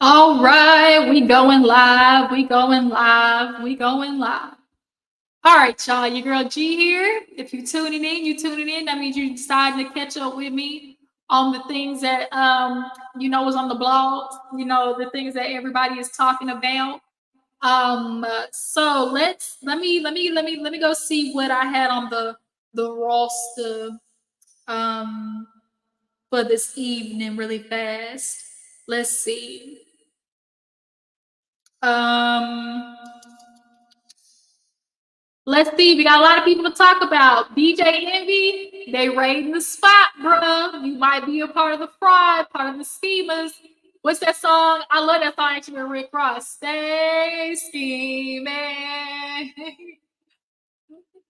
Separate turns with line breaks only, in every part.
All right, we going live. We going live. We going live. All right, y'all. Your girl G here. If you're tuning in, you tuning in. That means you're deciding to catch up with me on the things that was on the blogs. The things that everybody is talking about. So let me go see what I had on the roster for this evening really fast. Let's see. Um, let's see. We got a lot of people to talk about. DJ Envy, they raiding the spot, bruh. You might be a part of the fraud, part of the schemers. What's that song? I love that song actually with Rick Ross. Stay scheming.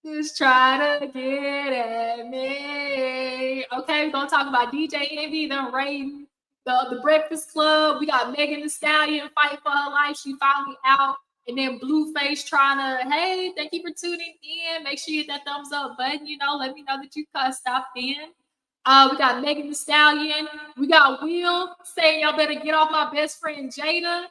Just try to get at me. Okay, we're gonna talk about DJ Envy, them raiding the Breakfast Club. We got Megan Thee Stallion fight for her life. She finally out. And then Blueface trying to, hey, thank you for tuning in. Make sure you hit that thumbs up button. Let me know that you stopped in. We got Megan Thee Stallion. We got Will saying y'all better get off my best friend Jada.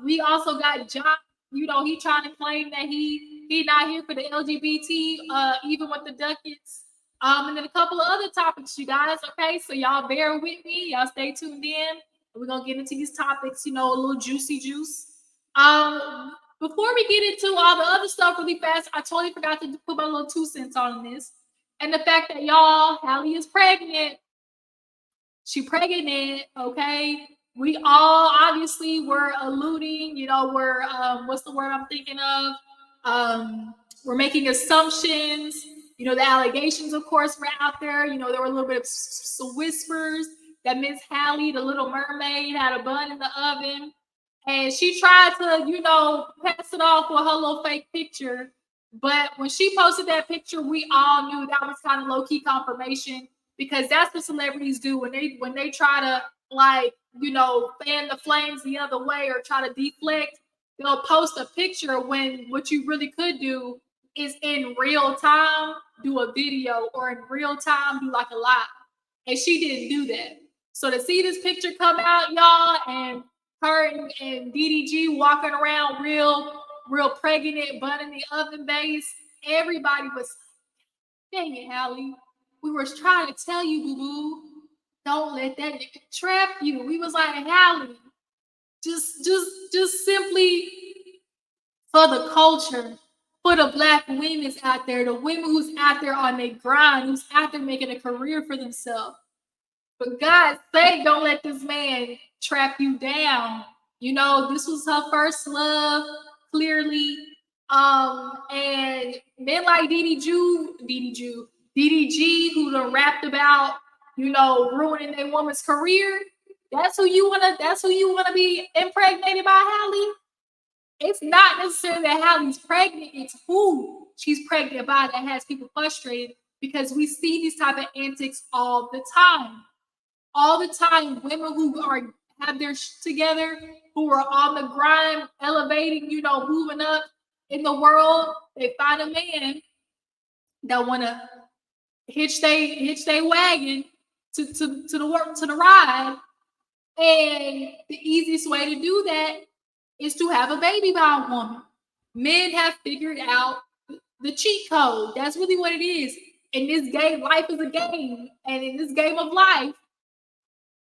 We also got John. He trying to claim that he not here for the LGBT, even with the ducats. And then a couple of other topics, you guys. Okay, so y'all bear with me. Y'all stay tuned in. We're gonna get into these topics. A little juicy juice. Before we get into all the other stuff really fast, I totally forgot to put my little 2 cents on this. And the fact that y'all, Hallie is pregnant. She pregnant, okay? We all obviously were alluding, we're what's the word I'm thinking of? We're making assumptions. The allegations, of course, were out there. There were a little bit of whispers that Miss Hallie, the Little Mermaid, had a bun in the oven. And she tried to, pass it off with her little fake picture. But when she posted that picture, we all knew that was kind of low-key confirmation, because that's what celebrities do when they try to fan the flames the other way or try to deflect. They'll post a picture when what you really could do is in real time do a video, or in real time do like a live. And she didn't do that. So to see this picture come out, y'all, and her and DDG walking around real pregnant, bun in the oven base, everybody was, dang it, Hallie. We were trying to tell you, boo-boo, don't let that nigga trap you. We was like, Hallie, just simply for the culture, for the Black women out there, the women who's out there on their grind, who's out there making a career for themselves. For God's sake, don't let this man trap you down. This was her first love, clearly. And men like DDG, who done rapped about, ruining a woman's career. That's who you wanna be impregnated by, Hallie. It's not necessarily that Hallie's pregnant, it's who she's pregnant by that has people frustrated, because we see these type of antics all the time. All the time, women who have their shit together, who are on the grind, elevating, moving up in the world, they find a man that want to hitch they wagon to the ride. And the easiest way to do that is to have a baby by a woman. Men have figured out the cheat code. That's really what it is. In this game, life is a game. And in this game of life,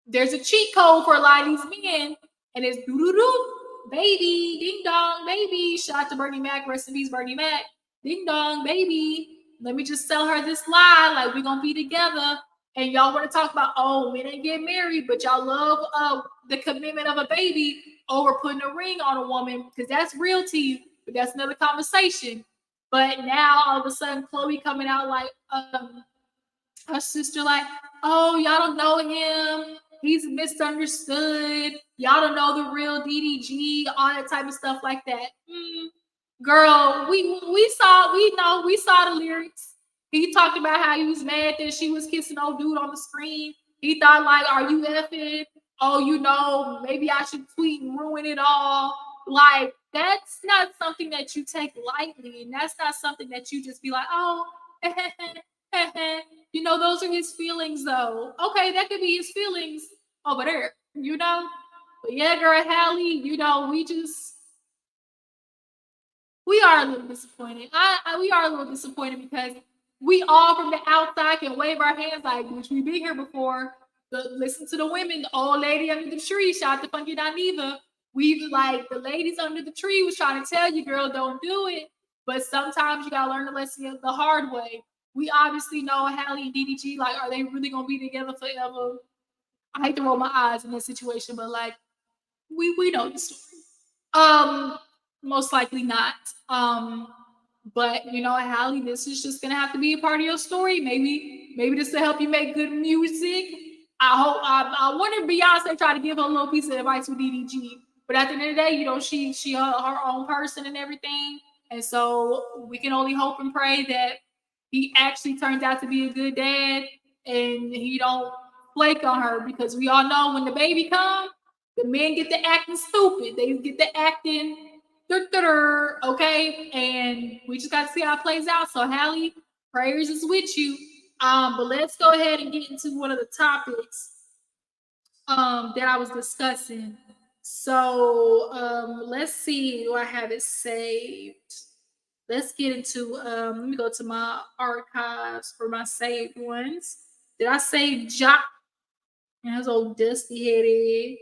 there's a cheat code for a lot of these men, and it's doo-doo-doo, baby, ding dong, baby. Shout out to Bernie Mac, rest in peace, Bernie Mac. Ding dong, baby. Let me just sell her this lie, like we're gonna be together. And y'all want to talk about, oh, men ain't get married, but y'all love the commitment of a baby over putting a ring on a woman, because that's real to you. But that's another conversation. But now all of a sudden, Chloe coming out like her sister, like, oh, y'all don't know him. He's misunderstood. Y'all don't know the real DDG, all that type of stuff like that. Girl, we saw the lyrics. He talked about how he was mad that she was kissing old dude on the screen. He thought, like, are you effing? Oh, maybe I should tweet and ruin it all. Like, that's not something that you take lightly, and that's not something that you just be like, oh, those are his feelings, though. Okay, that could be his feelings over there, But yeah, girl, Hallie, we are a little disappointed. We are a little disappointed because we all from the outside can wave our hands like, which we've been here before. Listen to the women, the old lady under the tree, shout out to Funky Dineva. We like the ladies under the tree was trying to tell you, girl, don't do it. But sometimes you gotta learn the lesson the hard way. We obviously know Hallie and DDG, like, are they really gonna be together forever? I hate to roll my eyes in this situation, but like we know the story. Um, Most likely not. But Hallie, this is just gonna have to be a part of your story. Maybe this will help you make good music. I wonder if Beyonce tried to give her a little piece of advice with DDG. But at the end of the day, she her own person and everything. And so we can only hope and pray that he actually turns out to be a good dad and he don't flake on her, because we all know when the baby comes, the men get to acting stupid. They get to acting okay, and we just got to see how it plays out. So Hallie, prayers is with you. But let's go ahead and get into one of the topics that I was discussing. So let's see, do I have it saved? Let's get into let me go to my archives for my saved ones. Did I save Jock? And his old dusty headed.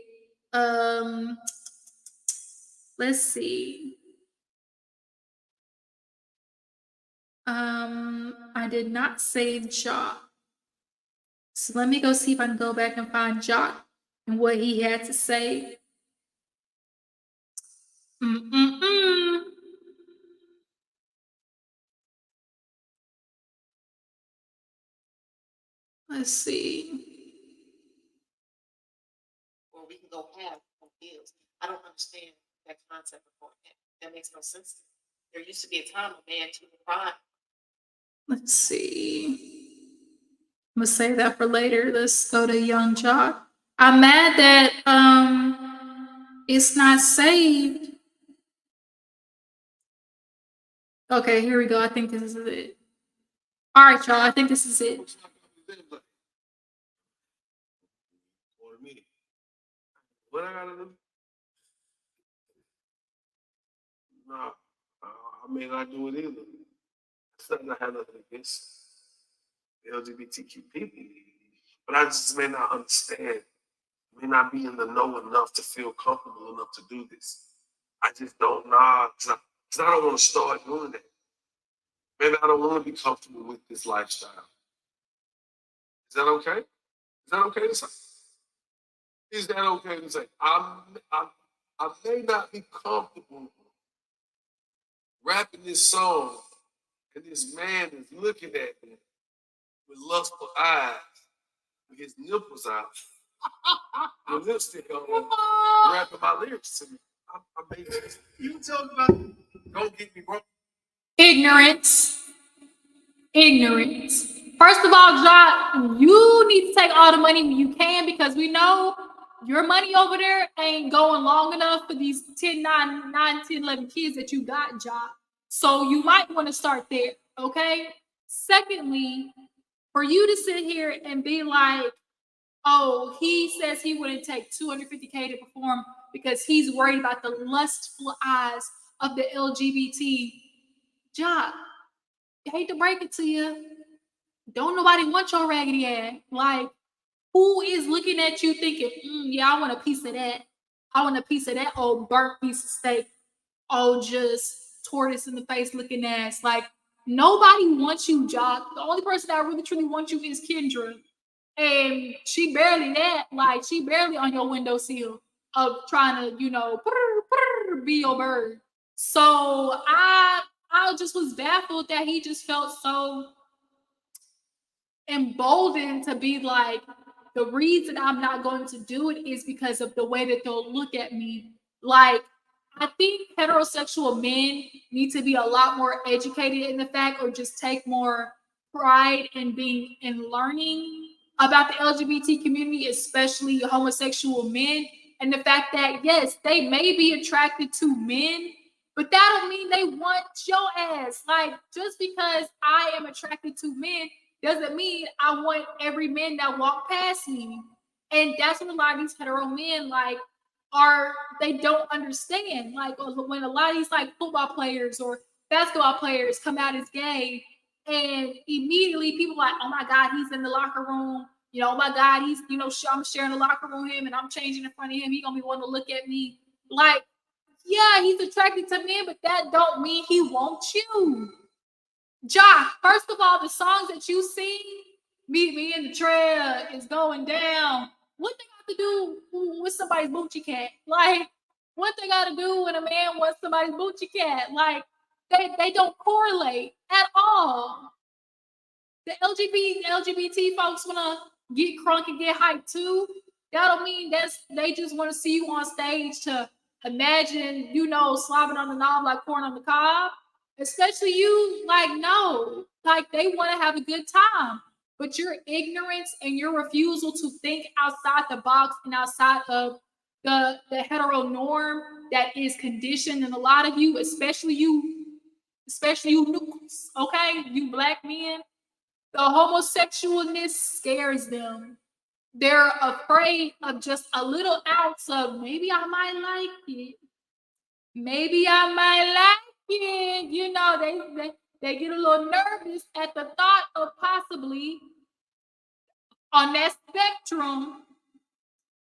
Let's see. I did not save Jock. So let me go see if I can go back and find Jock and what he had to say. Let's see.
Or we can go half on bills. I don't understand that concept of going half. That makes no sense to me. There used to be a time a man to provide.
Let's see. I'm gonna save that for later. Let's go to Young Jock. I'm mad that it's not saved. Okay, here we go. I think this is it. All right, y'all. I think this is it.
What I gotta do? No, I may not do it either. It's not I have nothing against LGBTQ people, but I just may not understand, may not be in the know enough to feel comfortable enough to do this. I just don't know, because I don't want to start doing that. Maybe I don't want to be comfortable with this lifestyle. Is that okay? Is that okay to say? Is that okay to say? I may not be comfortable rapping this song, and this man is looking at me with lustful eyes, with his nipples out, with lipstick on, rapping my lyrics to me. I may just, you talking about, don't get me wrong.
Ignorance. First of all, Jock, you need to take all the money you can, because we know your money over there ain't going long enough for these 10, 11 kids that you got, Jock. So you might want to start there, okay? Secondly, for you to sit here and be like, oh, he says he wouldn't take $250K to perform because he's worried about the lustful eyes of the LGBT. Jock, I hate to break it to you. Don't nobody want your raggedy ass. Like, who is looking at you thinking, yeah, I want a piece of that. I want a piece of that old burnt piece of steak. Oh, just tortoise in the face looking ass. Like, nobody wants you, Jock. The only person that really truly wants you is Kendra. And she barely that. Like, she barely on your windowsill of trying to, be your bird. So I just was baffled that he just felt so emboldened to be like, the reason I'm not going to do it is because of the way that they'll look at me. Like, I think heterosexual men need to be a lot more educated in the fact, or just take more pride in being in learning about the LGBT community, especially homosexual men, and the fact that yes, they may be attracted to men, but that don't mean they want your ass. Like, just because I am attracted to men doesn't mean I want every man that walk past me. And that's what a lot of these hetero men, like, they don't understand. Like when a lot of these like football players or basketball players come out as gay, and immediately people are like, oh my God, he's in the locker room. You know, oh my God, he's, you know, I'm sharing the locker room with him and I'm changing in front of him. He's gonna be wanting to look at me. Like, yeah, he's attracted to men, but that don't mean he wants you. Jock, first of all, the songs that you sing, Meet Me in the Trail is going down. What they got to do with somebody's boochie cat? Like, what they got to do when a man wants somebody's boochie cat? Like, they don't correlate at all. The LGBT folks wanna get crunk and get hyped too. That don't mean they just want to see you on stage to imagine, you know, slobbing on the knob like corn on the cob. Especially you, like, no, like they want to have a good time. But your ignorance and your refusal to think outside the box and outside of the hetero norm that is conditioned in a lot of you, especially you nukes, okay, you black men, the homosexualness scares them. They're afraid of just a little ounce of maybe I might like it. Maybe I might like it. You know, they get a little nervous at the thought of possibly on that spectrum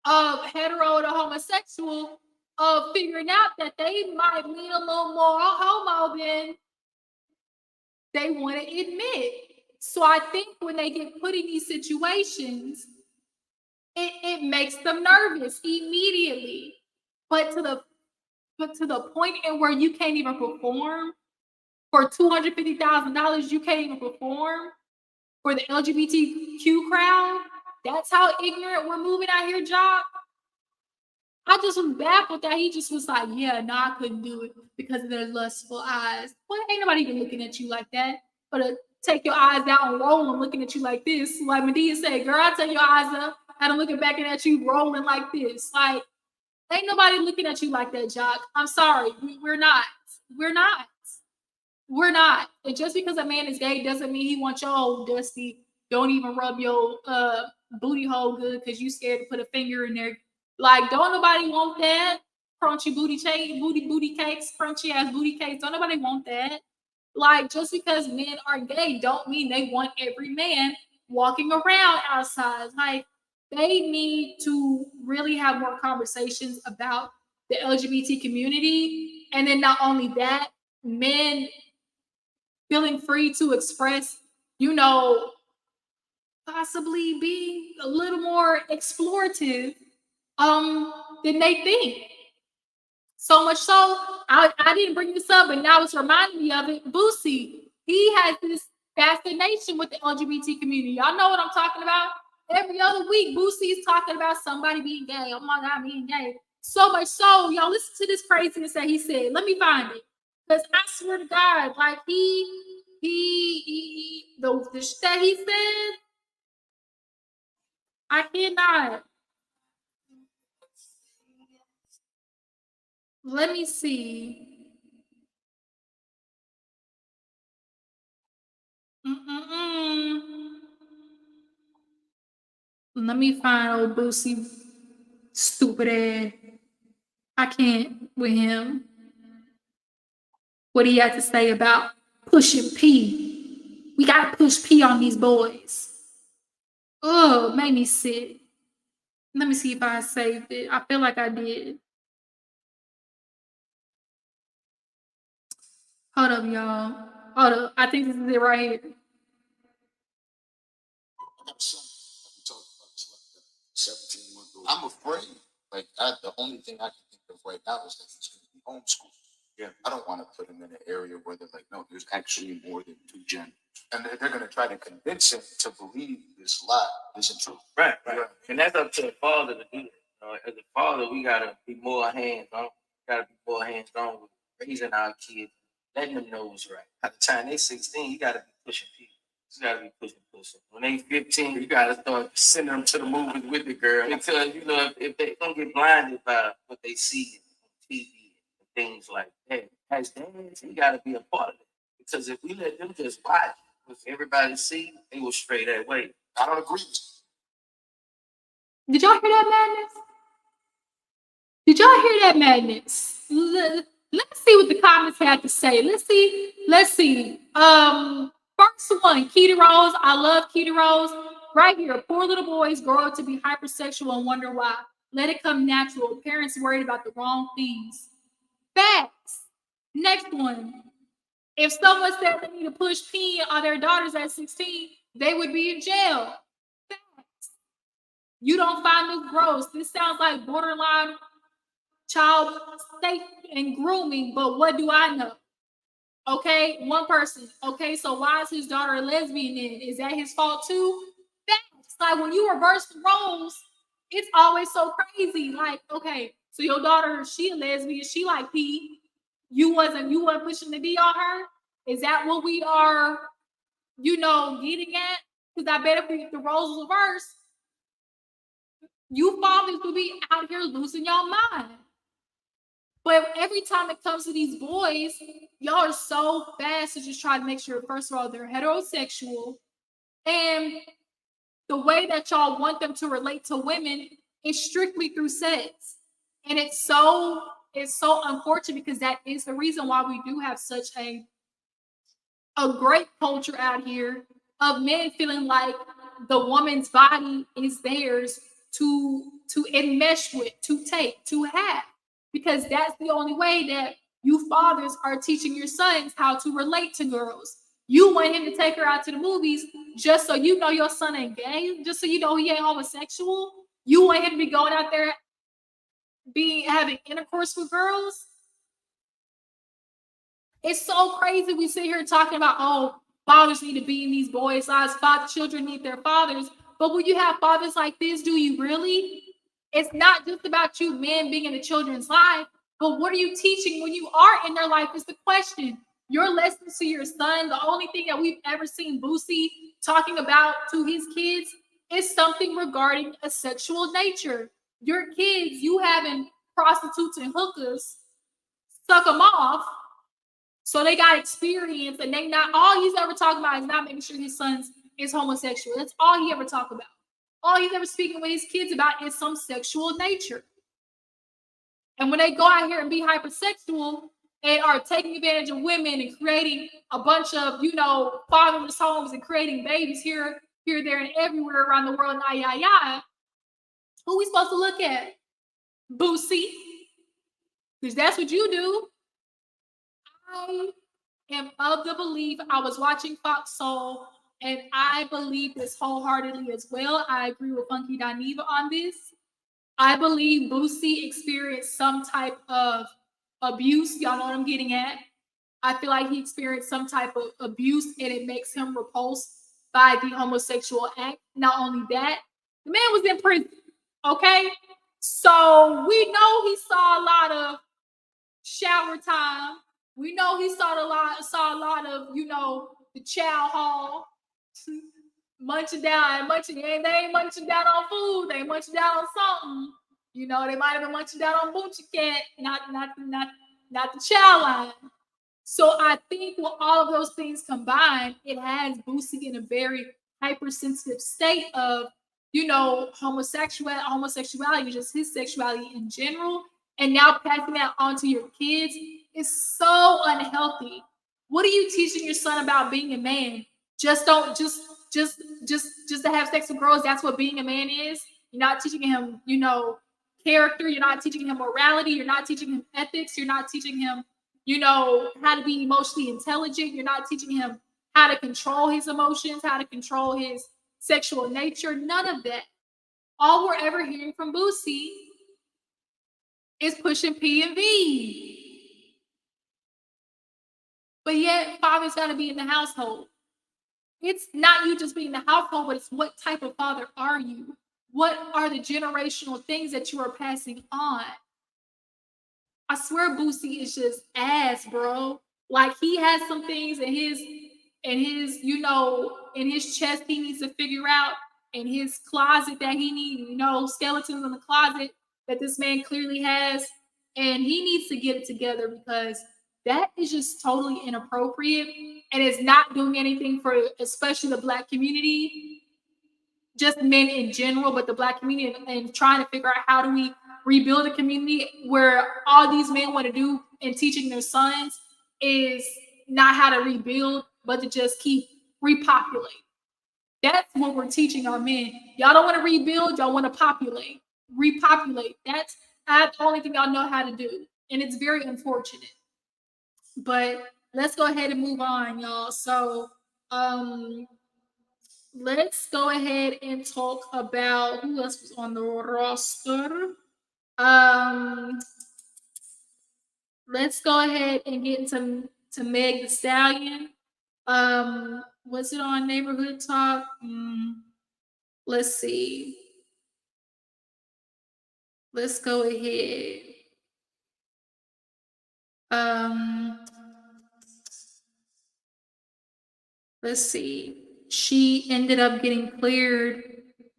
of hetero to homosexual, of figuring out that they might lean a little more homo than they want to admit. So I think when they get put in these situations, it makes them nervous immediately. But to the point in where you can't even perform for $250,000, you can't even perform for the LGBTQ crowd. That's how ignorant we're moving out here, Jock. I just was baffled that he just was like, yeah, no, I couldn't do it because of their lustful eyes. Well, ain't nobody even looking at you like that. But take your eyes down and roll them looking at you like this. Like Medea said, girl, I take your eyes up and I'm looking back at you rolling like this. Like, ain't nobody looking at you like that, Jock. I'm sorry. We're not. We're not. We're not. And just because a man is gay doesn't mean he wants your old dusty. Don't even rub your booty hole good because you scared to put a finger in there. Like, don't nobody want that. Crunchy booty cakes, crunchy ass booty cakes. Don't nobody want that. Like, just because men are gay don't mean they want every man walking around outside. Like, they need to really have more conversations about the LGBT community. And then not only that, men feeling free to express, you know, possibly being a little more explorative than they think. So much so, I didn't bring this up, but now it's reminding me of it. Boosie, he has this fascination with the LGBT community. Y'all know what I'm talking about? Every other week, Boosie is talking about somebody being gay. Oh my God, being gay. So much so, y'all listen to this craziness that he said. Let me find it. Because I swear to God, like the shit that he said, I cannot. Let me see. Mm-mm-mm. Let me find old Boosie, stupid ass. I can't with him. What he had to say about pushing P. We gotta push P on these boys. Oh, made me sick. Let me see if I saved it. I feel like I did. Hold up, y'all. Hold up. I think this is it right here.
I got a son. We talked about this like 17-month-old. I'm afraid. Like the only thing I can think of right now is that he's going to be homeschooled. Yeah. I don't want to put him in an area where they're like, no, there's actually more than two genders. And they're going to try to convince him to believe this lie isn't true.
Right. And that's up to the father to do it. As a father, we gotta be more hands-on. Gotta be more hands-on with raising our kids, letting them know what's right. By the time they 16, you gotta be pushing people. You gotta be pushing. When they 15, you gotta start sending them to the movies with the girl. Because you know, if they don't get blinded by what they see on TV and things like that, as dads, we gotta be a part of it. Because if we let them just watch what everybody see, they will stray that way.
I don't agree with you.
Did y'all hear that madness? Did y'all hear that madness? Let's see what the comments had to say. Let's see. First one, Keita Rose. I love Keita Rose. Right here, poor little boys grow up to be hypersexual and wonder why. Let it come natural. Parents worried about the wrong things. Facts. Next one. If someone said they need to push pee on their daughters at 16, they would be in jail. Facts. You don't find this gross. This sounds like borderline child state and grooming, but what do I know? Okay, one person. Okay, so why is his daughter a lesbian then? Is that his fault too? Facts. Like when you reverse the roles, it's always so crazy. Like, okay, so your daughter, she a lesbian, she like pee. You wasn't pushing the D on her? Is that what we are, getting at? Because I bet if the roles was reversed, you fathers would be out here losing your mind. But every time it comes to these boys, y'all are so fast to just try to make sure, first of all, they're heterosexual. And the way that y'all want them to relate to women is strictly through sex. And it's so unfortunate because that is the reason why we do have such a great culture out here of men feeling like the woman's body is theirs to enmesh with, to take, to have. Because that's the only way that you fathers are teaching your sons how to relate to girls. You want him to take her out to the movies just so you know your son ain't gay, just so you know he ain't homosexual. You want him to be going out there having intercourse with girls. It's so crazy. We sit here talking about, oh, fathers need to be in these boys' lives. Children need their fathers. But when you have fathers like this, do you really? It's not just about you men being in the children's life, but what are you teaching when you are in their life is the question. Your lessons to your son, the only thing that we've ever seen Boosie talking about to his kids is something regarding a sexual nature. Your kids, you having prostitutes and hookers, suck them off, so they got experience, and they not all he's ever talking about is not making sure his son is homosexual. That's all he ever talk about. All he's ever speaking with his kids about is some sexual nature. And when they go out here and be hypersexual and are taking advantage of women and creating a bunch of, fatherless homes and creating babies here, there, and everywhere around the world, who we supposed to look at? Boosie. Because that's what you do. I am of the belief, I was watching Fox Soul, and I believe this wholeheartedly as well. I agree with Funky Dineva on this. I believe Boosie experienced some type of abuse. Y'all know what I'm getting at. I feel like he experienced some type of abuse, and it makes him repulsed by the homosexual act. Not only that, the man was in prison, okay? So we know he saw a lot of shower time. We know he saw a lot of, the chow hall. Munching down, they ain't munching down on food, they munching down on something. They might have been munching down on Boochie Cat, not the child line. So I think with all of those things combined, it has Boosie in a very hypersensitive state of, homosexuality, just his sexuality in general. And now passing that on to your kids is so unhealthy. What are you teaching your son about being a man? Just to have sex with girls, that's what being a man is. You're not teaching him, character. You're not teaching him morality. You're not teaching him ethics. You're not teaching him, how to be emotionally intelligent. You're not teaching him how to control his emotions, how to control his sexual nature. None of that. All we're ever hearing from Boosie is pushing P and V. But yet, father's got to be in the household. It's not you just being in the household, but it's what type of father are you? What are the generational things that you are passing on? I swear Boosie is just ass, bro. Like he has some things in his, in his chest he needs to figure out, in his closet that he needs, skeletons in the closet that this man clearly has. And he needs to get it together because that is just totally inappropriate and is not doing anything for especially the Black community, just men in general, but the Black community, and trying to figure out how do we rebuild a community where all these men want to do in teaching their sons is not how to rebuild, but to just keep repopulate. That's what we're teaching our men. Y'all don't want to rebuild, y'all want to populate, repopulate. That's the only thing y'all know how to do. And it's very unfortunate. But let's go ahead and move on, y'all. So let's go ahead and talk about who else was on the roster. Let's go ahead and get into Meg the Stallion. Was it on Neighborhood Talk? Let's see. Let's go ahead. Let's see. She ended up getting cleared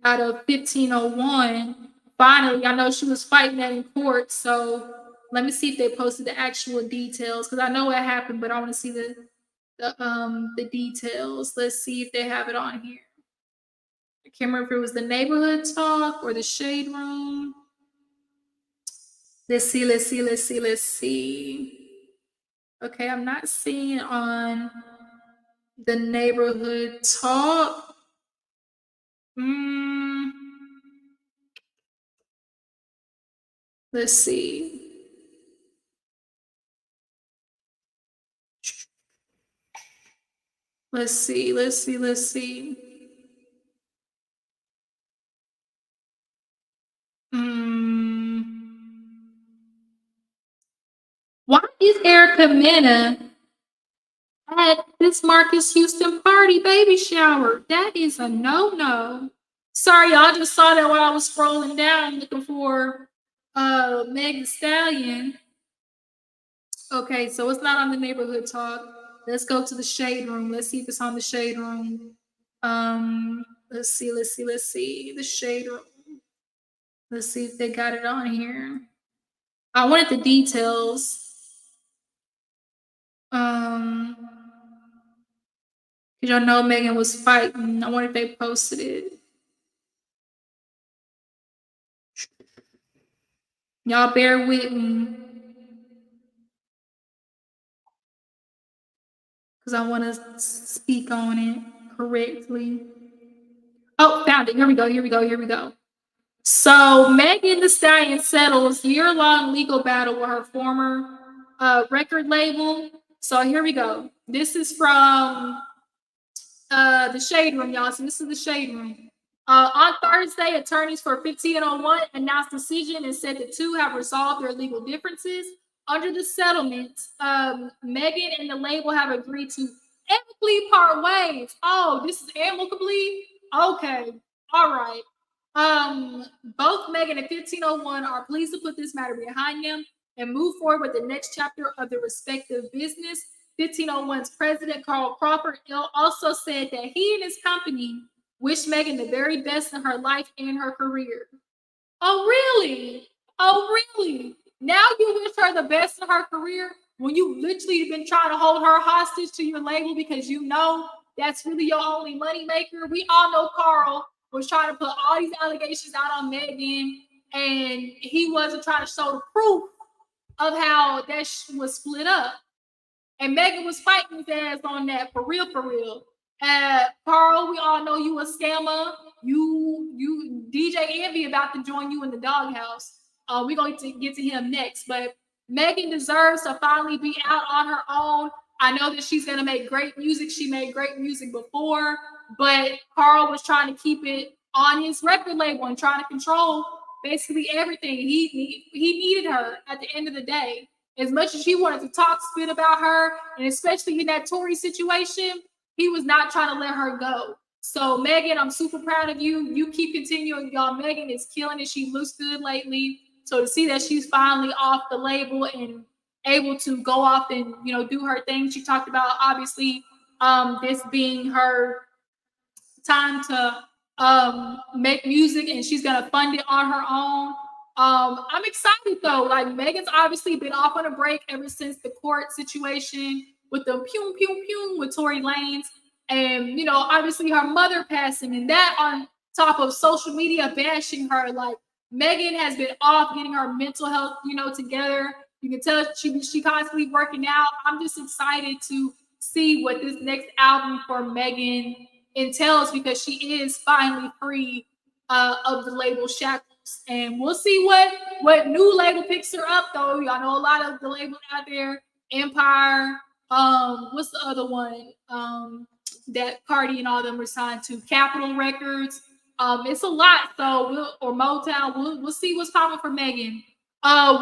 out of 1501. Finally, I know she was fighting that in court. So let me see if they posted the actual details, because I know what happened, but I want to see the details. Let's see if they have it on here. I can't remember if it was the Neighborhood Talk or the Shade Room. Let's see. Okay, I'm not seeing on the Neighborhood Talk. Let's see. Let's see. Why is Erica Mena at this Marcus Houston party baby shower? That is a no-no. Sorry, y'all, just saw that while I was scrolling down looking for Meg the Stallion. Okay, so it's not on the Neighborhood Talk. Let's go to the Shade Room. Let's see if it's on the Shade Room. Let's see. The Shade Room. Let's see if they got it on here. I wanted the details. Because y'all know Megan was fighting. I wonder if they posted it. Y'all bear with me. Because I want to speak on it correctly. Oh, found it. Here we go. So Megan Thee Stallion settles year-long legal battle with her former record label. So here we go. This is from the Shade Room, y'all. So this is the Shade Room. On Thursday, attorneys for 1501 announced decision and said the two have resolved their legal differences. Under the settlement, Megan and the label have agreed to amicably part ways. Oh, this is amicably? Okay. All right. Both Megan and 1501 are pleased to put this matter behind them and move forward with the next chapter of their respective business. 1501's president, Carl Crawford, also said that he and his company wish Megan the very best in her life and her career. Oh, really? Now you wish her the best in her career when you literally been trying to hold her hostage to your label because you know that's really your only moneymaker. We all know Carl was trying to put all these allegations out on Megan, and he wasn't trying to show the proof of how that was split up. And Megan was fighting his ass on that for real. Carl, we all know you a scammer. You DJ Envy about to join you in the doghouse. We're going to get to him next. But Megan deserves to finally be out on her own. I know that she's going to make great music. She made great music before. But Carl was trying to keep it on his record label and trying to control basically everything. He needed her at the end of the day. As much as he wanted to talk spit about her, and especially in that Tory situation, he was not trying to let her go. So Megan, I'm super proud of you. You keep continuing, y'all. Megan is killing it. She looks good lately. So to see that she's finally off the label and able to go off and do her thing. She talked about obviously this being her time to make music, and she's gonna fund it on her own. I'm excited though. Like Megan's obviously been off on a break ever since the court situation with the pew with Tory Lanez, and obviously her mother passing, and that on top of social media bashing her. Like Megan has been off getting her mental health, together. You can tell she constantly working out. I'm just excited to see what this next album for Megan entails because she is finally free of the label shackles, and we'll see what new label picks her up. Though y'all know a lot of the labels out there, Empire. What's the other one? That Cardi and all them were signed to Capitol Records. It's a lot. So Motown. We'll see what's popping for Megan.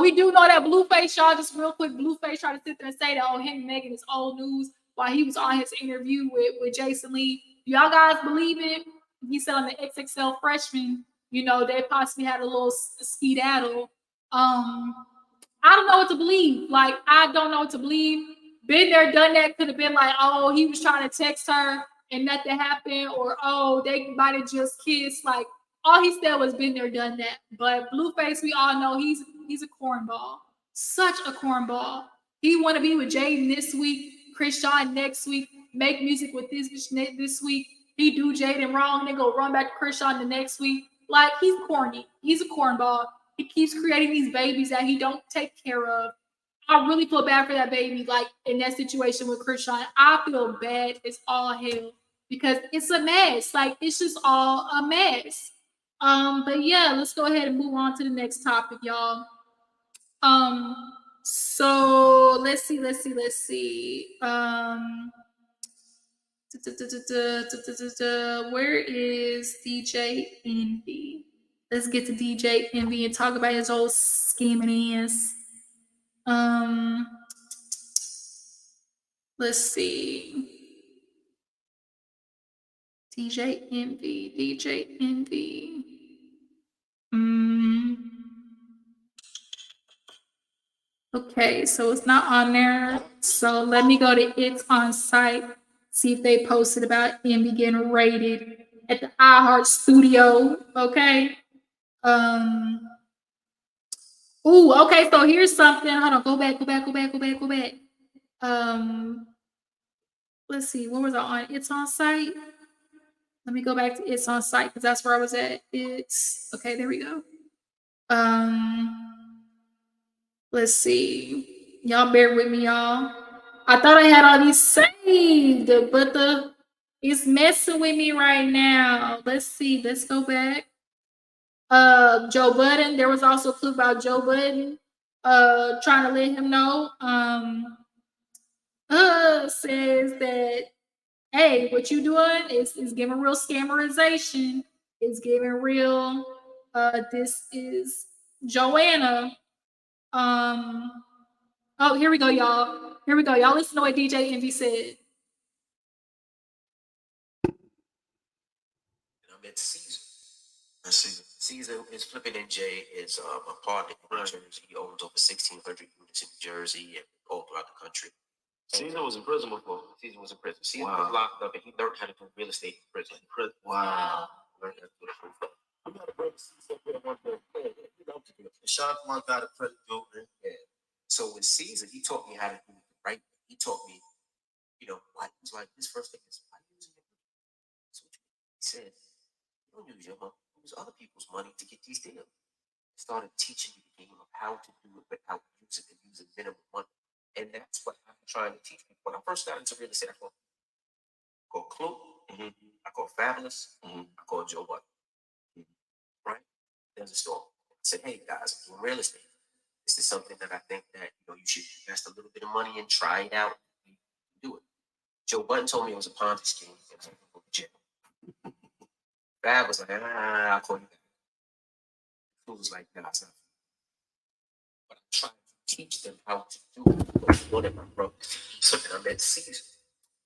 We do know that Blueface, y'all, just real quick, Blueface tried to sit there and say that, him and Megan is old news while he was on his interview with Jason Lee. Do y'all guys believe it? He said on the XXL Freshman, they possibly had a little skedaddle. I don't know what to believe. Like, I don't know what to believe. Been there, done that. Could have been like, he was trying to text her and nothing happened, or they might have just kissed. Like, all he said was been there, done that. But Blueface, we all know he's a cornball. Such a cornball. He want to be with Jaden this week, Chris Sean next week, make music with this bitch this week. He do Jaden wrong, then go run back to Chris Sean the next week. Like, he's corny. He's a cornball. He keeps creating these babies that he don't take care of. I really feel bad for that baby, like, in that situation with Chris Sean. I feel bad as all hell because it's a mess. Like, it's just all a mess. But yeah, let's go ahead and move on to the next topic, y'all. So let's see. Where is DJ Envy? Let's get to DJ Envy and talk about his old scheming ass. Let's see. DJ Envy. Okay, so it's not on there. So let me go to It's On Site, see if they posted about Envy getting rated at the iHeart Studio. Okay. Okay, so here's something. Hold on, go back. Let's see, what was I on? It's On Site. Let me go back to It's On Site because that's where I was at. Okay, there we go. Let's see. Y'all bear with me, y'all. I thought I had all these saved, but it's messing with me right now. Let's see. Let's go back. Joe Budden. There was also a clip about Joe Budden trying to let him know. Says that, hey, what you doing is giving real scammerization. It's giving real. This is Joanna. Here we go, y'all. Y'all listen to what DJ Envy said.
I met Caesar. Caesar is flipping in Jay is a partner in New Jersey. He owns over 1,600 units in New Jersey and all throughout the country.
Caesar was in prison before.
Caesar was in prison. Caesar was locked up and he learned how to do real estate in prison.
Wow.
Learned how to do it.
We got to bring Caesar up here one day. Shout out to my guy, the president.
Yeah. So with Caesar, he taught me how to do it the right way. He taught me, why he was like, this first thing is, why are you using your money? So he said, you don't use your money. Use other people's money to get these deals. He started teaching you the game of how to do it without using minimum money. And that's what I'm trying to teach people. When I first got into real estate, I called Clue, I called Fabulous, I called Joe Budden. Right? There's a story. I said, hey guys, I'm doing real estate. This is something that I think that you should invest a little bit of money and try it out and do it. Joe Budden told me it was a Ponzi scheme and I was going to go to jail. Fab was like, I'll call you back. Clue was like, nah, it's not. But I'm trying to teach them how to do it. One of my brothers. So then I met Caesar.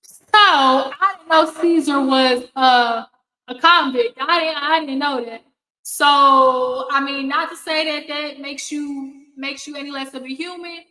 So I didn't know Caesar was a convict. I didn't know that. So I mean, not to say that makes you any less of a human,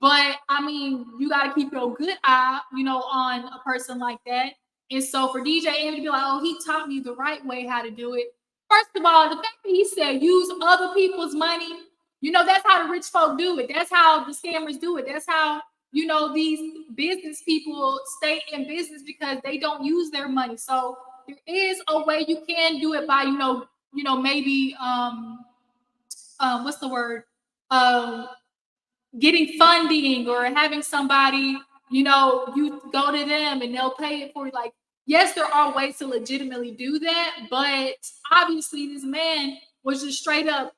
but I mean, you got to keep your good eye, on a person like that. And so for DJ Envy to be like, he taught me the right way how to do it. First of all, the fact that he said use other people's money, that's how the rich folk do it. That's how the scammers do it. That's how, these business people stay in business because they don't use their money. So there is a way you can do it by, maybe what's the word? Getting funding or having somebody, you go to them and they'll pay it for you. Like, yes, there are ways to legitimately do that, but obviously this man was just straight up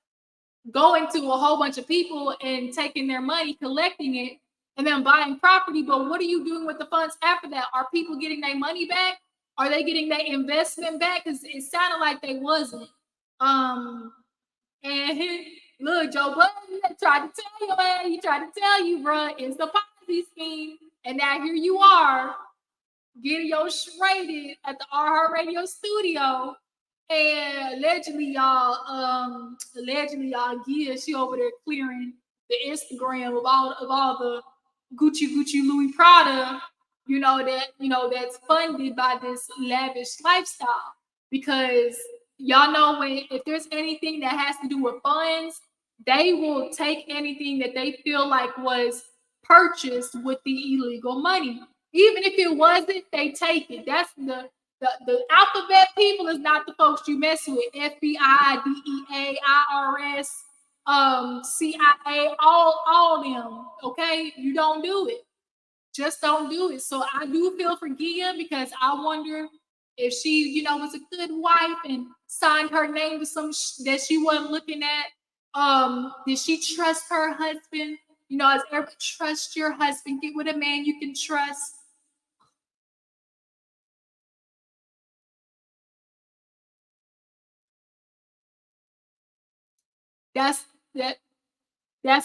going to a whole bunch of people and taking their money, collecting it, and then buying property. But what are you doing with the funds after that? Are people getting their money back? Are they getting their investment back? Because it sounded like they wasn't. And look, Joe Budden tried to tell you, man. He tried to tell you, bro, it's a Ponzi scheme. And now here you are, getting your rated at the R Heart Radio studio. And allegedly, y'all, Gia, she over there clearing the Instagram of all the Gucci Louis Prada, that's funded by this lavish lifestyle. Because y'all know if there's anything that has to do with funds, they will take anything that they feel like was purchased with the illegal money. Even if it wasn't, they take it. That's the alphabet people is not the folks you mess with. FBI, DEA, IRS, CIA, all them. Okay, you don't do it. Just don't do it. So I do feel for Gia, because I wonder if she, was a good wife and signed her name to some that she wasn't looking at. Did she trust her husband? As everybody, trust your husband. Get with a man you can trust. That's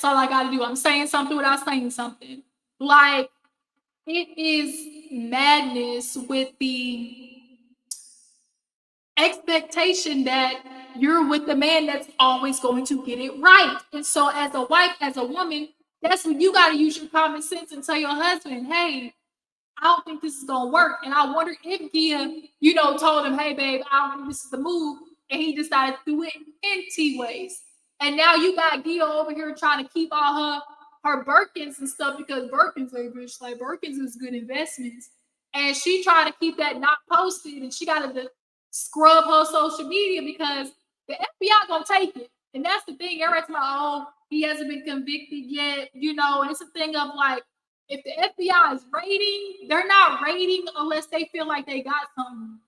all I gotta do. I'm saying something without saying something. Like, it is madness with the expectation that you're with the man that's always going to get it right. And so as a wife, as a woman, that's when you gotta use your common sense and tell your husband, hey, I don't think this is gonna work. And I wonder if Gia, told him, hey babe, I don't think this is the move, and he decided to do it in T-ways. And now you got Gia over here trying to keep all her Birkins and stuff, because Birkins are bitch. Like, Birkins is good investments. And she trying to keep that not posted, and she got to scrub her social media because the FBI gonna take it. And that's the thing. Everybody's like, oh, he hasn't been convicted yet. And it's a thing of like, if the FBI is raiding, they're not raiding unless they feel like they got something.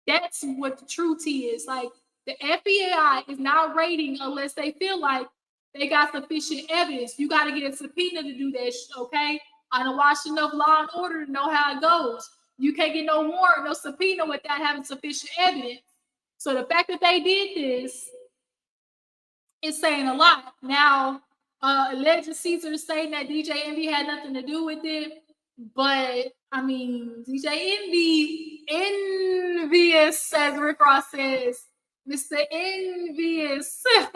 That's what the truth is. Like, the FBI is not raiding unless they feel like they got sufficient evidence. You got to get a subpoena to do that, okay? I don't watch enough Law and Order to know how it goes. You can't get no warrant, no subpoena without having sufficient evidence. So the fact that they did this is saying a lot. Now, alleged Caesar is saying that DJ Envy had nothing to do with it, but I mean, DJ Envious, as Rick Ross says, Mr. Envious. It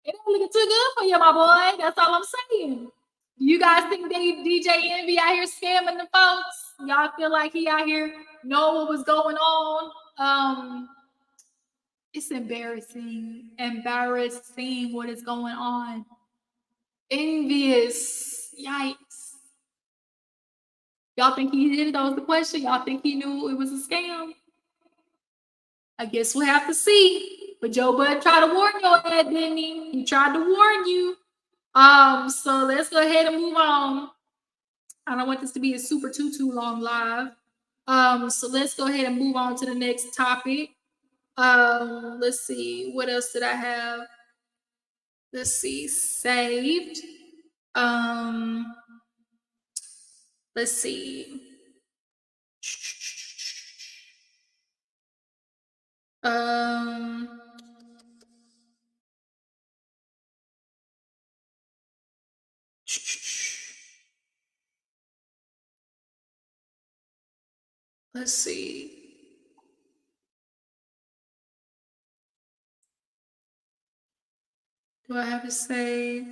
ain't looking too good for you, my boy. That's all I'm saying. Do you guys think DJ Envy out here scamming the folks? Y'all feel like he out here know what was going on? It's embarrassing what is going on. Envious. Yikes. Y'all think he did it? That was the question. Y'all think he knew it was a scam? I guess we'll have to see. But Joe Bud tried to warn your head, didn't he? He tried to warn you. So let's go ahead and move on. I don't want this to be a super too long live. So let's go ahead and move on to the next topic. Let's see. What else did I have? Let's see. Saved. Let's see. Let's see. Do I have to say?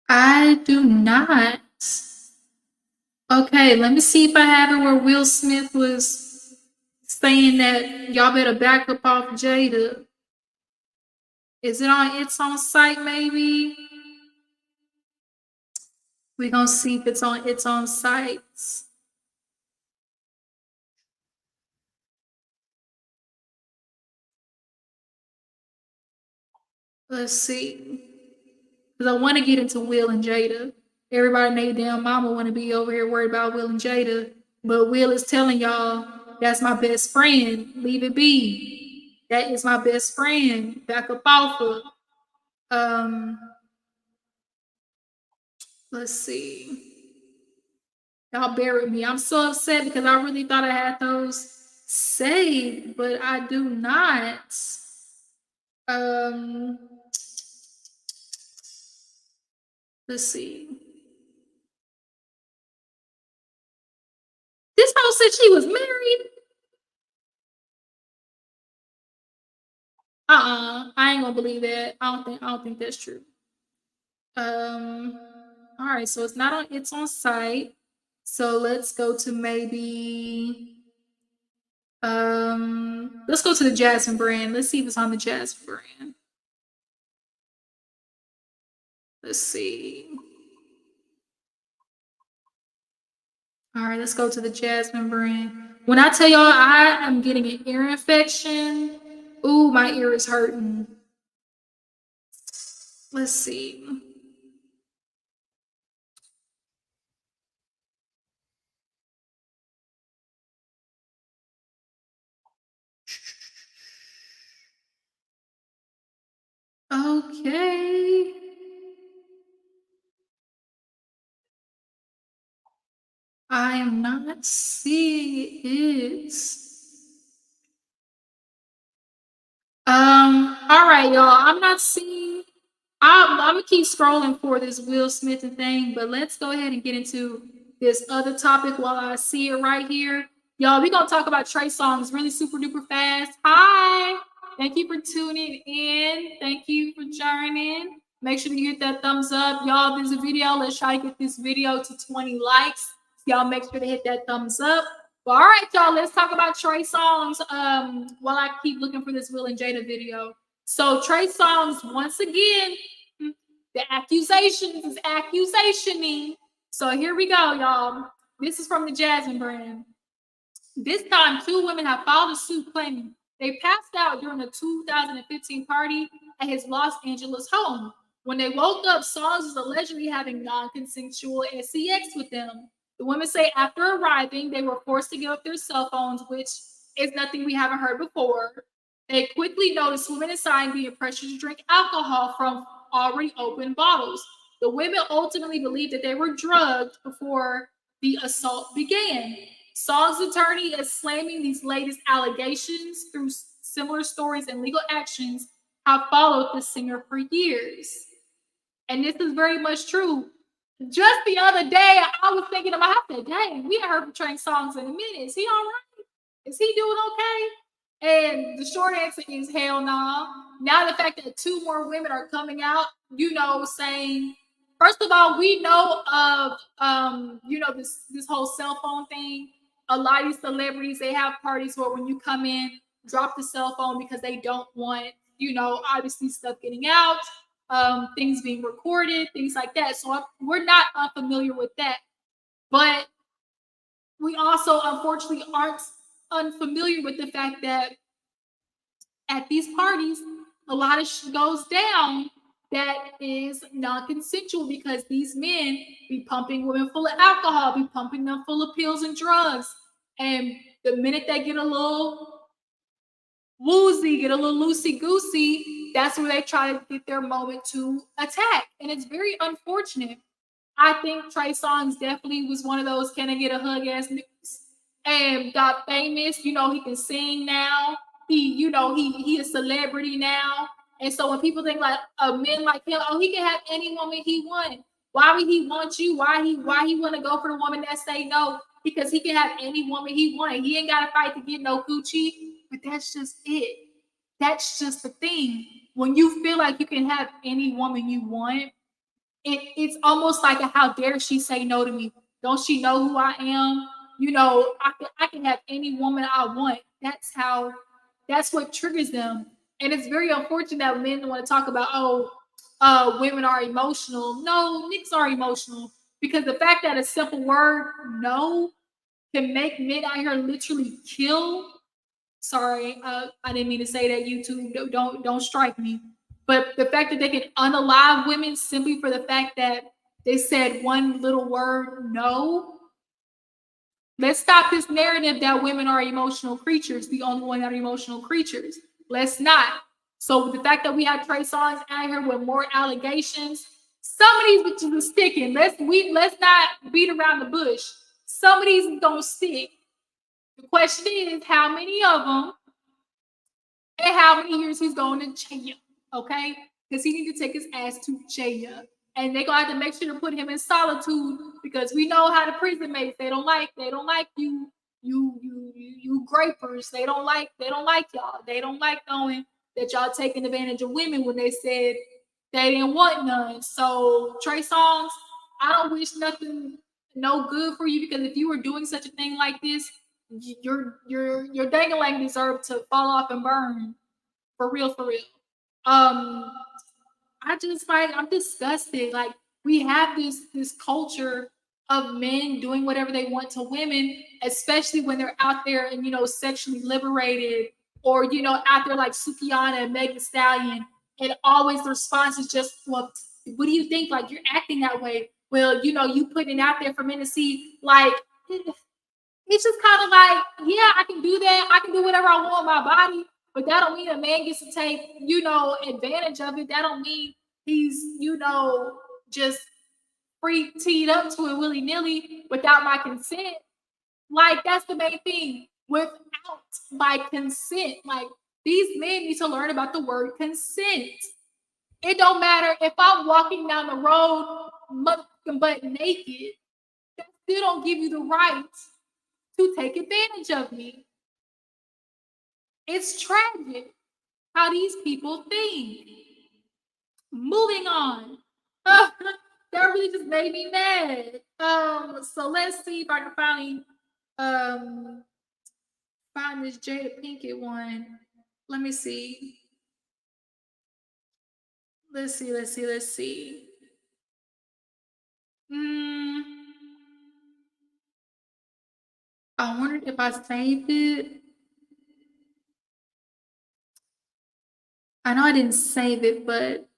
I do not. Okay, let me see if I have it where Will Smith was saying that y'all better back up off Jada. Is it on its own site, maybe? We're gonna see if it's on its own sites. Let's see. Because I want to get into Will and Jada. Everybody and their damn mama want to be over here worried about Will and Jada. But Will is telling y'all, that's my best friend. Leave it be. That is my best friend. Back up off of. Let's see. Y'all bear with me. I'm so upset because I really thought I had those saved, but I do not. Let's see. This hoe said she was married. I ain't gonna believe that. I don't think that's true. All right, so it's not on it's on site. So let's go to maybe let's go to the Jasmine brand. Let's see if it's on the Jasmine brand. Let's see. All right, let's go to the Jasmine brand. When I tell y'all I am getting an ear infection, ooh, my ear is hurting. Let's see. Okay. I am not seeing it. All right, y'all. I'm not seeing. I'm gonna keep scrolling for this Will Smith thing, but let's go ahead and get into this other topic while I see it right here. Y'all, we're gonna talk about Trey Songz really super duper fast. Hi, thank you for tuning in. Thank you for joining. Make sure you hit that thumbs up, y'all. If there's a video, let's try to get this video to 20 likes. Y'all make sure to hit that thumbs up. But all right, y'all, let's talk about Trey Songz while I keep looking for this Will and Jada video. So Trey Songz, once again, the accusations is accusationing. So here we go, y'all. This is from the Jasmine brand. This time, 2 women have filed a suit claiming they passed out during a 2015 party at his Los Angeles home. When they woke up, Songz was allegedly having non-consensual sex with them. The women say after arriving, they were forced to give up their cell phones, which is nothing we haven't heard before. They quickly noticed women inside being pressured to drink alcohol from already open bottles. The women ultimately believed that they were drugged before the assault began. Song's attorney is slamming these latest allegations through similar stories and legal actions have followed the singer for years. And this is very much true. Just the other day, I was thinking about that. Dang, we haven't heard from Trey Songz in a minute. Is he all right? Is he doing okay? And the short answer is hell no. Nah. Now the fact that 2 more women are coming out, saying, first of all, we know of this whole cell phone thing. A lot of these celebrities, they have parties where when you come in, drop the cell phone because they don't want, obviously stuff getting out, things being recorded, things like that. So we're not unfamiliar with that. But we also, unfortunately, aren't unfamiliar with the fact that at these parties, a lot of goes down that is non-consensual because these men be pumping women full of alcohol, be pumping them full of pills and drugs. And the minute they get a little woozy, get a little loosey-goosey, that's where they try to get their moment to attack. And it's very unfortunate. I think Trey Songz definitely was one of those can I get a hug ass niggas and got famous. He can sing now. He a celebrity now. And so when people think like a man like him, oh, he can have any woman he want. Why would he want you? Why he want to go for the woman that say no? Because he can have any woman he want. He ain't got to fight to get no coochie. But that's just it. That's just the thing. When you feel like you can have any woman you want, it's almost like a how dare she say no to me? Don't she know who I am? I can have any woman I want. That's what triggers them. And it's very unfortunate that men want to talk about, women are emotional. No, niggas are emotional. Because the fact that a simple word, no, can make men out here literally kill. Sorry, I didn't mean to say that. YouTube, don't strike me. But the fact that they can unalive women simply for the fact that they said one little word, no. Let's stop this narrative that women are emotional creatures, the only one that are emotional creatures. Let's not. So the fact that we have Trey Songz out here with more allegations, some of these bitches are sticking. Let's not beat around the bush. Some of these don't stick. The question is, how many of them and how many years he's going to jail? Okay, because he need to take his ass to jail, and they're gonna have to make sure to put him in solitude because we know how the prison mates they don't like you grapers. They don't like y'all. They don't like knowing that y'all taking advantage of women when they said they didn't want none. So Trey Songz, I don't wish nothing no good for you because if you were doing such a thing like this, your dangling deserve to fall off and burn for real, for real. I just I'm disgusted. Like we have this culture of men doing whatever they want to women, especially when they're out there and sexually liberated or out there like Sukiyana and Megan Stallion, and always the response is just, well, what do you think? Like you're acting that way. Well, you putting it out there for men to see. Like it's just kind of like, yeah, I can do that. I can do whatever I want with my body. But that don't mean a man gets to take, advantage of it. That don't mean he's, just free teed up to it willy-nilly without my consent. Like, that's the main thing. Without my consent. Like, these men need to learn about the word consent. It don't matter if I'm walking down the road butt naked. That still don't give you the right to take advantage of me. It's tragic how these people think. Moving on. That really just made me mad. So let's see if I can finally find this Jada Pinkett one. Let me see. Let's see. I wondered if I saved it. I know I didn't save it, but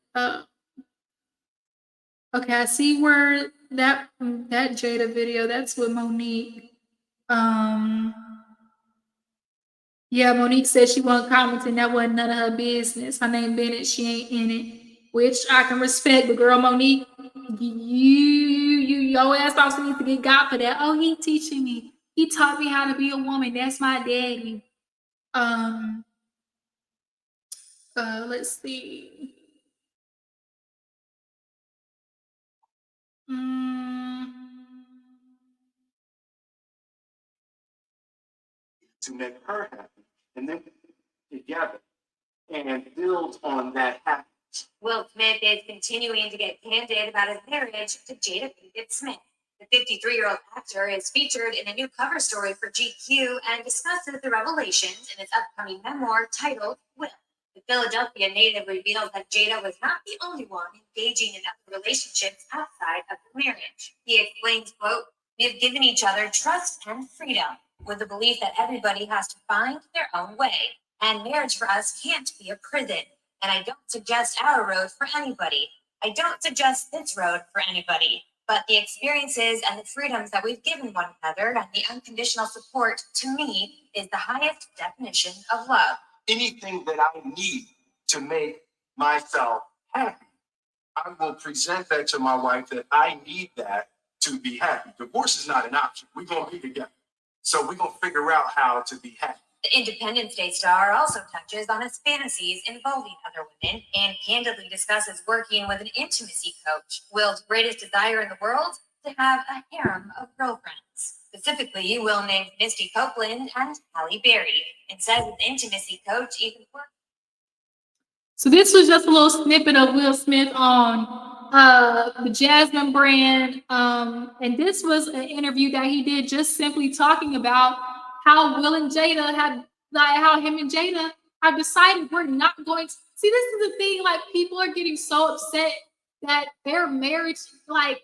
okay, I see where that Jada video, that's with Monique. Yeah, Monique said she wasn't commenting. That wasn't none of her business. Her name Bennett, she ain't in it, which I can respect. But girl, Monique, your ass also needs to get God for that. Oh, he teaching me. He taught me how to be a woman. That's my daddy. Let's see.
To make her happy, and then together and build on that happiness. Will Smith is continuing to get candid about his marriage to Jada Pinkett Smith. The 53-year-old actor is featured in a new cover story for GQ and discusses the revelations in his upcoming memoir titled Will. The Philadelphia native reveals that Jada was not the only one engaging in other relationships outside of the marriage. He explains, quote, "We have given each other trust and freedom, with the belief that everybody has to find their own way. And marriage for us can't be a prison. And I don't suggest our road for anybody. I don't suggest this road for anybody. But the experiences and the freedoms that we've given one another and the unconditional support, to me, is the highest definition of love." Anything that I need to make myself happy, I will present that to my wife that I need that to be happy. Divorce is not an option. We're going to be together. So we're going to figure out how to be happy. The Independence Day star also touches on his fantasies involving other women and candidly discusses working with an intimacy coach. Will's greatest desire in the world? To have a harem of girlfriends. Specifically, Will named Misty Copeland and Halle Berry, and says his intimacy coach even works.
So this was just a little snippet of Will Smith on the Jasmine brand. And this was an interview that he did just simply talking about how Will and Jada had, like how him and Jada have decided we're not going to. See, this is the thing, like people are getting so upset that their marriage, like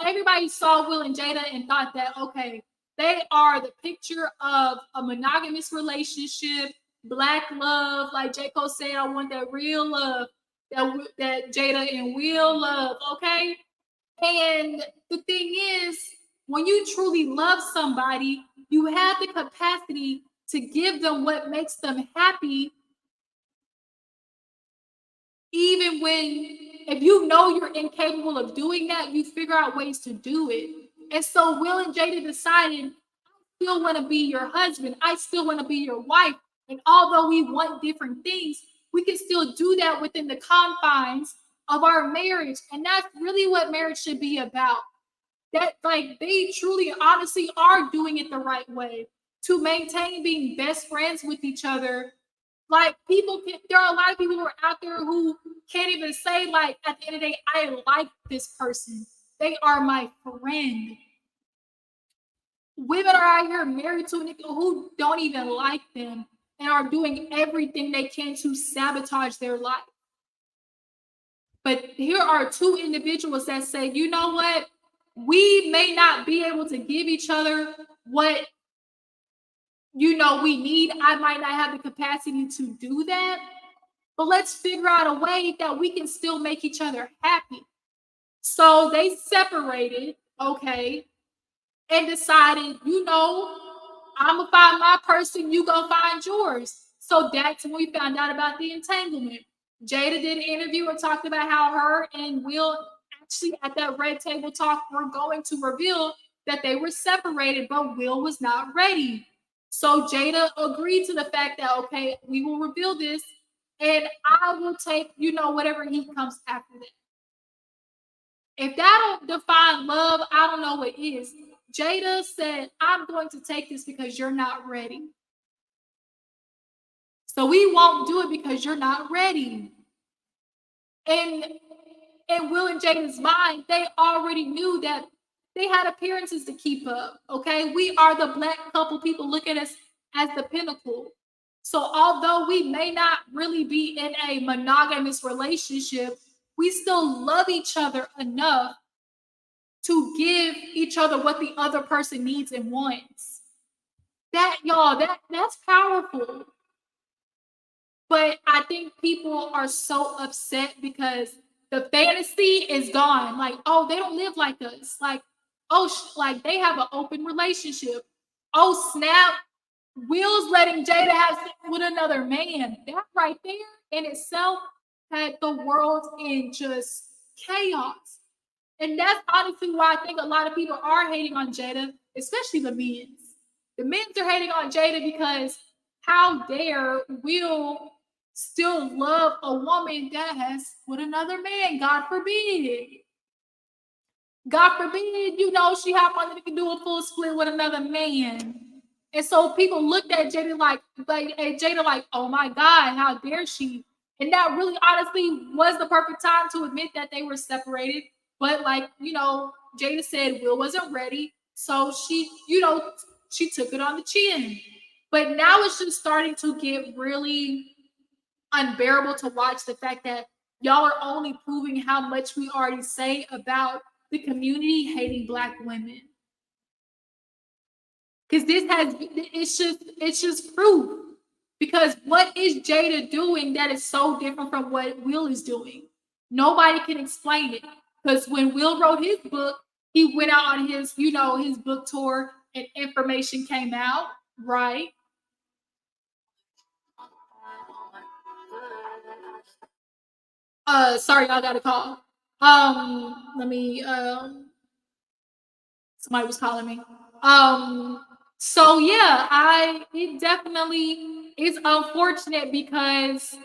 everybody saw Will and Jada and thought that, okay, they are the picture of a monogamous relationship, Black love, like J. Cole said, I want that real love. that Jada and Will love, okay? And the thing is, when you truly love somebody, you have the capacity to give them what makes them happy, even when, if you know you're incapable of doing that, you figure out ways to do it. And so Will and Jada decided, I still want to be your husband. I still want to be your wife. And although we want different things, we can still do that within the confines of our marriage. And that's really what marriage should be about. That, like, they truly, honestly are doing it the right way to maintain being best friends with each other. Like, there are a lot of people who are out there who can't even say, like, at the end of the day, I like this person. They are my friend. Women are out here married to a nigga who don't even like them and are doing everything they can to sabotage their life. But here are two individuals that say, you know what? We may not be able to give each other what, we need. I might not have the capacity to do that, but let's figure out a way that we can still make each other happy. So they separated, okay, and decided, I'm gonna find my person, you go find yours. So that's when we found out about the entanglement. Jada did an interview and talked about how her and Will actually at that red table talk were going to reveal that they were separated, but Will was not ready. So Jada agreed to the fact that, okay, we will reveal this and I will take, whatever heat comes after that. If that don't define love, I don't know what is. Jada said, I'm going to take this because you're not ready. So we won't do it because you're not ready. And in Will and Jada's mind, they already knew that they had appearances to keep up, okay? We are the Black couple. People look at us as the pinnacle. So although we may not really be in a monogamous relationship, we still love each other enough to give each other what the other person needs and wants. That's powerful. But I think people are so upset because the fantasy is gone. Like, oh, they don't live like us. Like, oh, like they have an open relationship. Oh, snap. Will's letting Jada have sex with another man. That right there in itself had the world in just chaos. And that's honestly why I think a lot of people are hating on Jada, especially the men. The men are hating on Jada because how dare Will still love a woman that has with another man? God forbid. God forbid, she hop on and can do a full split with another man. And so people looked at Jada like, oh my God, how dare she? And that really honestly was the perfect time to admit that they were separated. But Jada said Will wasn't ready. So she took it on the chin. But now it's just starting to get really unbearable to watch the fact that y'all are only proving how much we already say about the community hating Black women. Because it's just proof. Because what is Jada doing that is so different from what Will is doing? Nobody can explain it. Because when Will wrote his book, he went out on his, his book tour and information came out, right? Sorry, y'all got a call. Somebody was calling me. So yeah, it definitely is unfortunate because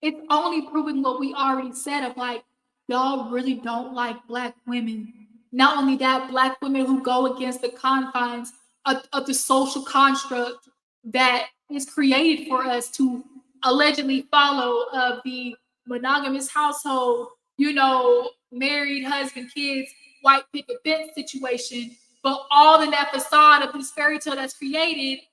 it's only proving what we already said of like, y'all really don't like Black women. Not only that, Black women who go against the confines of the social construct that is created for us to allegedly follow of the monogamous household, married husband, kids, white picket fence situation, but all in that facade of this fairy tale that's created.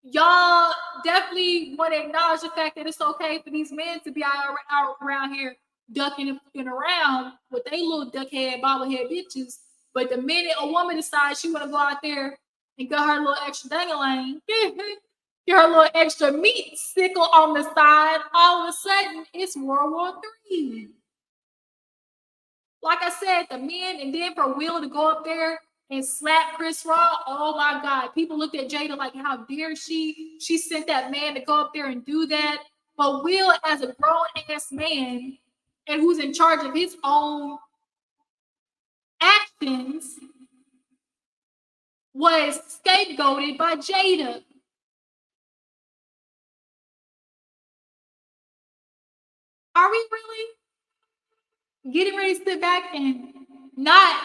Y'all definitely want to acknowledge the fact that it's okay for these men to be out around here ducking and around with they little duckhead, bobblehead bitches. But the minute a woman decides she want to go out there and get her little extra dangling, Get her little extra meat sickle on the side. All of a sudden, it's World War III. Like I said, the men, and then for Will to go up there and slap Chris Rock, oh my God. People looked at Jada like, how dare she? She sent that man to go up there and do that. But Will, as a grown-ass man, and who's in charge of his own actions, was scapegoated by Jada. Are we really getting ready to sit back and not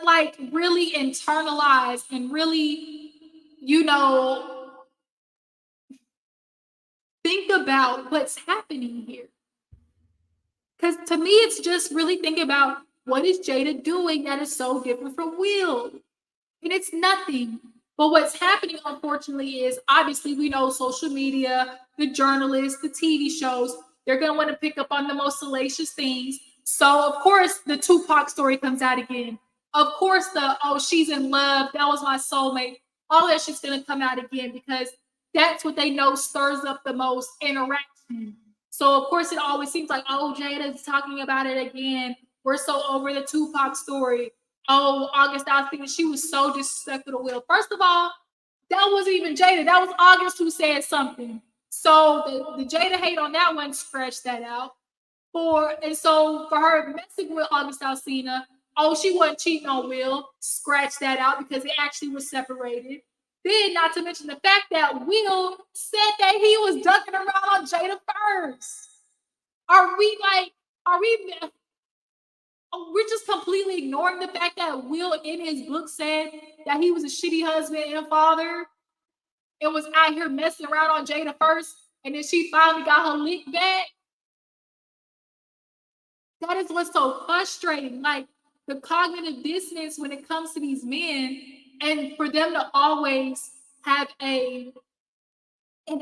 like really internalize and really, think about what's happening here? Because to me, it's just really thinking about what is Jada doing that is so different from Will? And it's nothing. But what's happening, unfortunately, is obviously we know social media, the journalists, the TV shows, they're going to want to pick up on the most salacious things. So, of course, the Tupac story comes out again. Of course, she's in love, that was my soulmate. All that shit's going to come out again because that's what they know stirs up the most interaction. So, of course, it always seems like, oh, Jada's talking about it again. We're so over the Tupac story. Oh, August Alsina, she was so disrespectful to Will. First of all, that wasn't even Jada. That was August who said something. So the Jada hate on that one, scratch that out. So for her messing with August Alsina, oh, she wasn't cheating on Will, scratch that out because they actually were separated. Then, not to mention the fact that Will said that he was ducking around on Jada first. We're just completely ignoring the fact that Will in his book said that he was a shitty husband and father and was out here messing around on Jada first, and then she finally got her lick back. That is what's so frustrating. Like the cognitive dissonance when it comes to these men, and for them to always have an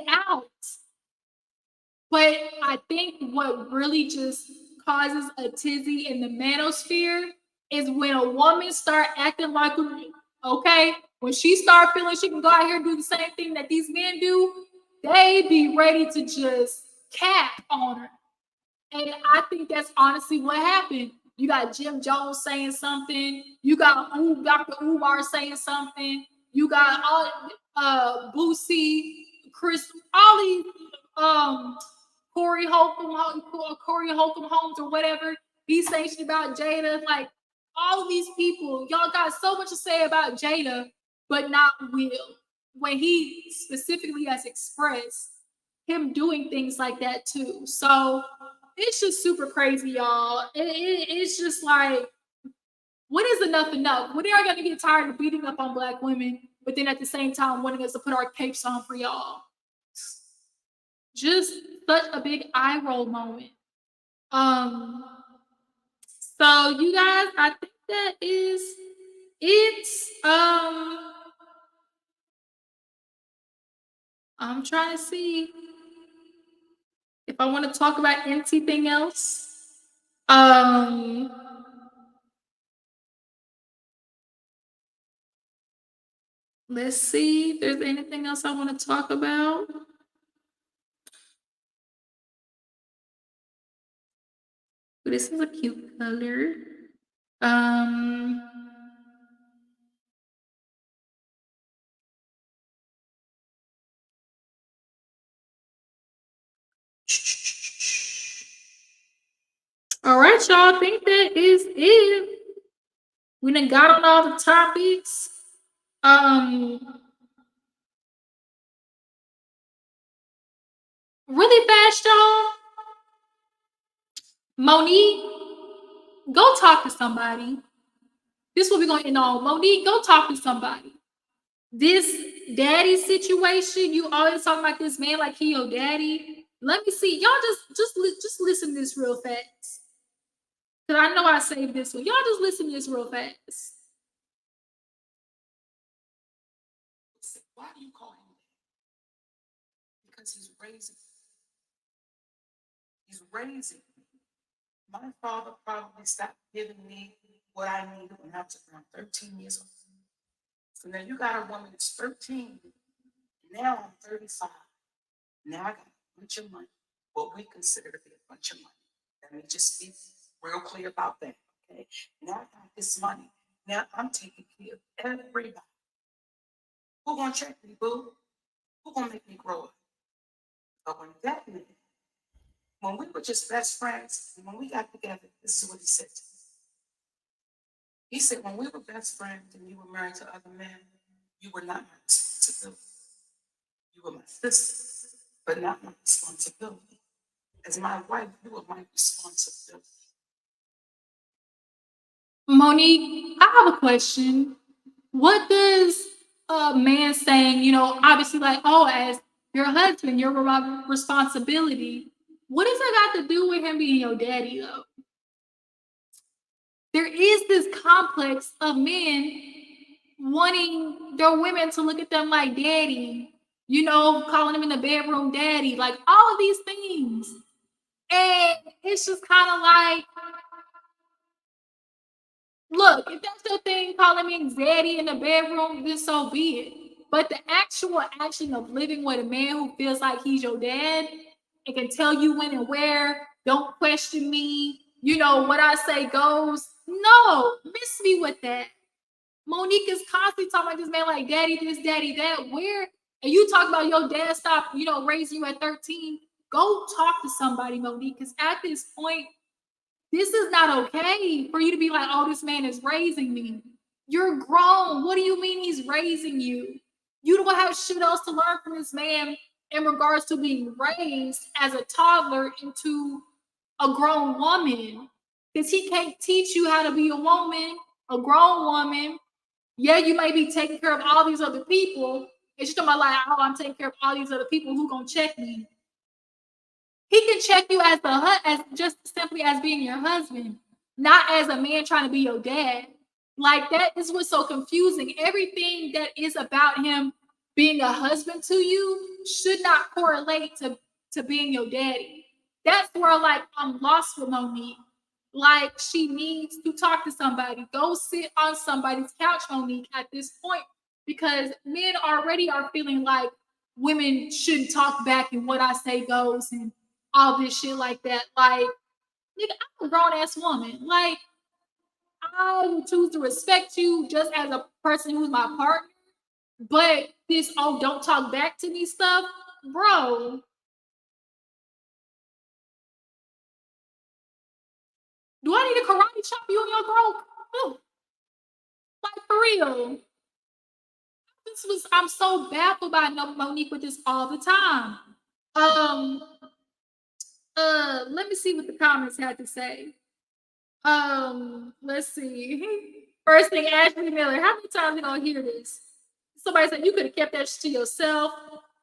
out. But I think what really just causes a tizzy in the manosphere is when a woman start acting like, okay, when she start feeling she can go out here and do the same thing that these men do, they be ready to just cap on her. And I think that's honestly what happened. You got Jim Jones saying something. You got Dr. Umar saying something. You got Boosie, Chris, all these Corey Holcomb Holmes or whatever. He's saying shit about Jada. Like all of these people, y'all got so much to say about Jada, but not Will. When he specifically has expressed him doing things like that too. So it's just super crazy, y'all. It's just like, when is enough enough? When are you gonna get tired of beating up on Black women, but then at the same time wanting us to put our capes on for y'all? Just such a big eye roll moment. So you guys, I think that is it. I'm trying to see if I want to talk about anything else. Let's see if there's anything else I want to talk about. This is a cute color. All right, y'all. I think that is it. We done got on all the topics. Really fast, y'all. Monique, go talk to somebody. This is what we're gonna end on. Monique, go talk to somebody. This daddy situation, you always talking about this man like he your daddy. Let me see. Y'all just listen to this real fast. Cause I know I saved this one. Y'all just listen to this real fast.
Why do you call him that? Because he's raising. He's raising. My father probably stopped giving me what I needed when I was around 13 years old. So now you got a woman that's 13
Now I'm 35. Now I got a bunch of money, what we consider to be a bunch of money. Let me just be real clear about that, okay? Now I got this money. Now I'm taking care of everybody. Who gonna check me, boo? Who gonna make me grow up? But when that man, when we were just best friends, and when we got together, this is what he said to me. He said, when we were best friends and you were married to other men, you were not my responsibility. You were my sister, but not my responsibility. As my wife, you were my responsibility.
Monique, I have a question. What does a man saying, you know, obviously like, oh, as your husband, you're my responsibility. What does that got to do with him being your daddy though? There is this complex of men wanting their women to look at them like daddy, you know, calling them in the bedroom daddy, like all of these things. And it's just kind of like, look, if that's your thing, calling me daddy in the bedroom, then so be it. But the actual action of living with a man who feels like he's your dad and can tell you when and where, don't question me, you know, what I say goes. No, miss me with that. Monique is constantly talking about this man like daddy this, daddy that. Where? And you talk about your dad stopped, you know, raising you at 13. Go talk to somebody, Monique, because at this point, this is not okay for you to be like, oh, this man is raising me. You're grown. What do you mean he's raising you? You don't have shit else to learn from this man in regards to being raised as a toddler into a grown woman. Because he can't teach you how to be a woman, a grown woman. Yeah, you may be taking care of all these other people. It's just about like, oh, I'm taking care of all these other people. Who gonna check me? He can check you as as just simply as being your husband, not as a man trying to be your dad. Like that is what's so confusing. Everything that is about him being a husband to you should not correlate to being your daddy. That's where like I'm lost with Monique. Like she needs to talk to somebody. Go sit on somebody's couch, Monique, at this point, because men already are feeling like women shouldn't talk back and what I say goes and all this shit like that. Like, nigga, I'm a grown ass woman. Like, I would choose to respect you just as a person who's my partner. But this, oh, don't talk back to me stuff, bro. Do I need to karate chop you in your throat? Ooh. Like, for real. I'm so baffled by Monique with this all the time. Let me see what the comments had to say. Let's see. First thing, Ashley Miller. How many times you gonna hear this? Somebody said you could have kept that shit to yourself.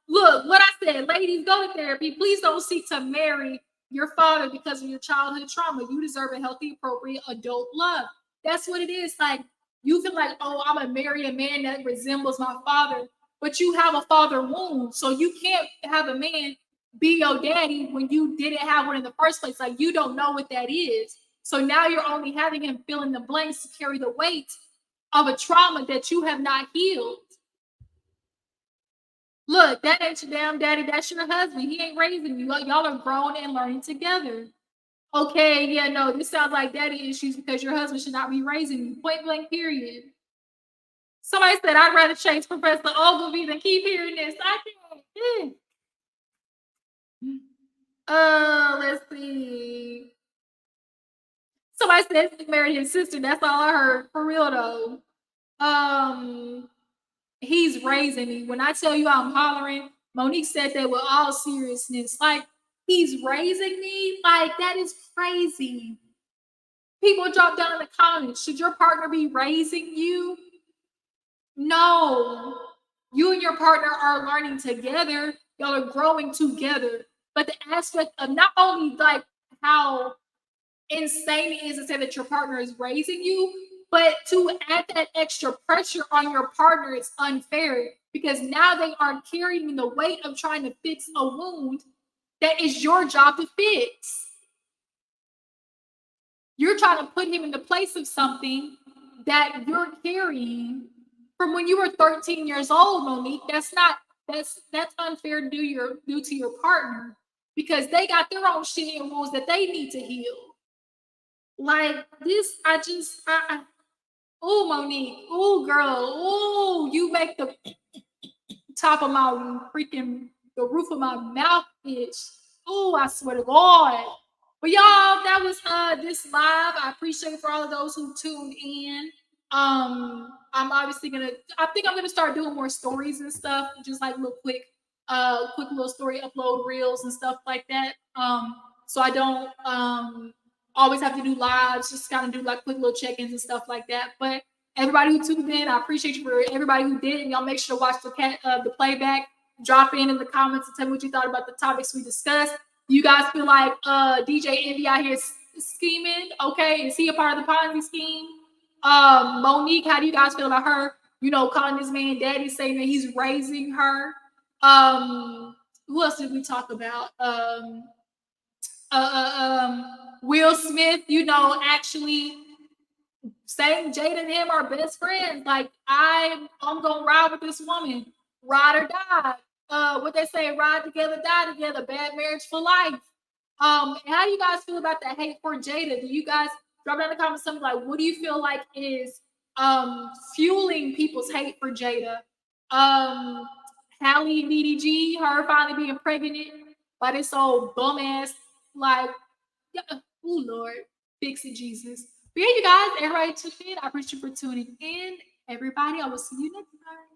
Look, what I said, ladies, go to therapy. Please don't seek to marry your father because of your childhood trauma. You deserve a healthy, appropriate adult love. That's what it is. Like you feel like, oh, I'm gonna marry a man that resembles my father, but you have a father wound, so you can't have a man be your daddy when you didn't have one in the first place. Like you don't know what that is. So now you're only having him fill in the blanks to carry the weight of a trauma that you have not healed. Look, that ain't your damn daddy. That's your husband. He ain't raising you. Y'all are grown and learning together. Okay, yeah, no, this sounds like daddy issues because your husband should not be raising you. Point blank, period. Somebody said, I'd rather chase Professor Ogilvy than keep hearing this. I can't. Let's see. Somebody said he married his sister. That's all I heard. For real though. He's raising me. When I tell you I'm hollering, Monique said that with all seriousness. Like, he's raising me? Like, that is crazy. People drop down in the comments. Should your partner be raising you? No. You and your partner are learning together. Y'all are growing together. But the aspect of not only like how insane it is to say that your partner is raising you, but to add that extra pressure on your partner is unfair because now they are carrying the weight of trying to fix a wound that is your job to fix. You're trying to put him in the place of something that you're carrying from when you were 13 years old, Monique. That's not that's unfair to do to your partner because they got their own shit and wounds that they need to heal. Like this, oh Monique, oh girl, oh you make the top of my freaking the roof of my mouth itch. Oh, I swear to God. But y'all, that was this live. I appreciate for all of those who tuned in. I'm obviously I think I'm gonna start doing more stories and stuff, just like little quick little story upload reels and stuff like that. So I don't always have to do lives, just kind of do like quick little check-ins and stuff like that. But everybody who tuned in, I appreciate you for everybody who did. And y'all make sure to watch the playback. Drop in the comments and tell me what you thought about the topics we discussed. You guys feel like DJ Envy out here scheming? Okay, is he a part of the Ponzi scheme? Monique, how do you guys feel about her? Calling this man daddy, saying that he's raising her. Who else did we talk about? Will Smith, actually saying Jada and him are best friends. Like I'm gonna ride with this woman, ride or die. What they say, ride together, die together. Bad marriage for life. How do you guys feel about that hate for Jada? Do you guys drop down in the comments something like what do you feel like is fueling people's hate for Jada? Hallie DDG, her finally being pregnant by this old bum ass, like, oh Lord, fix it, Jesus. But yeah, you guys, everybody tuned in. I appreciate you for tuning in. Everybody, I will see you next time.